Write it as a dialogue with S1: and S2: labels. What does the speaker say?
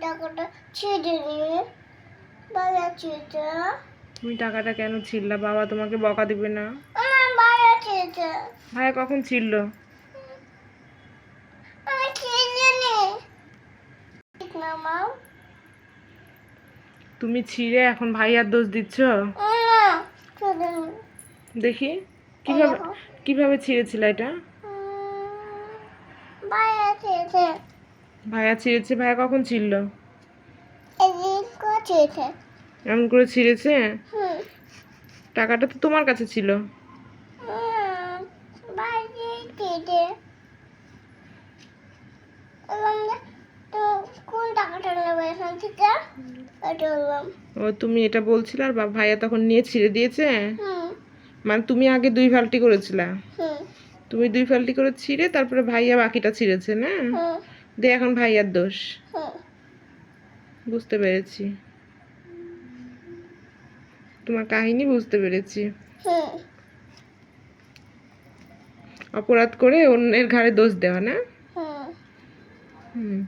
S1: টাকাটা ছিঁড়ে নিয়ে বাবা ছিঁড়ে।
S2: তুমি টাকাটা কেন ছিঁড়লা? বাবা তোমাকে বকা দিবে না?
S1: আমার বাবা ছিঁড়ে।
S2: ভাইয়া কখন ছিঁড়লো?
S1: আমি ছিঁড়ে নি। ঠিক না মা?
S2: তুমি ছিঁড়ে এখন ভাইয়ার দোষ দিচ্ছ?
S1: না, ছিঁড়ে নি।
S2: দেখি কিভাবে কিভাবে ছিঁড়েছিল এটা?
S1: বাবা ছিঁড়ে।
S2: ভাইয়া ছিঁড়েছে। ভাইয়া কখন ছিঁড়লো?
S1: এদিক করে ছিঁড়ে।
S2: এমন করে ছিঁড়েছে?
S1: হুম।
S2: টাকাটা তো তোমার কাছে ছিল।
S1: বাড়ি ছিঁড়ে। এবং তো কোন টাকাটা নেবে এখান থেকে? এটা বললাম।
S2: ও তুমি এটা বলছিলে আর ভাইয়া তখন নিয়ে ছিঁড়ে দিয়েছে?
S1: হুম।
S2: মানে তুমি আগে 2 ফাল্টি করেছিলা?
S1: হুম।
S2: তুমি 2 ফাল্টি করে ছিঁড়ে তারপরে ভাইয়া বাকিটা ছিঁড়েছে না?
S1: হুম।
S2: দিয়ে এখন ভাইয়ার দোষ।
S1: হুম।
S2: বুঝতে পেরেছি, তোমার কাহিনী বুঝতে পেরেছি।
S1: হুম।
S2: অপরাধ করে অন্যের ঘাড়ে দোষ দেওয়া না?
S1: হুম।
S2: হুম।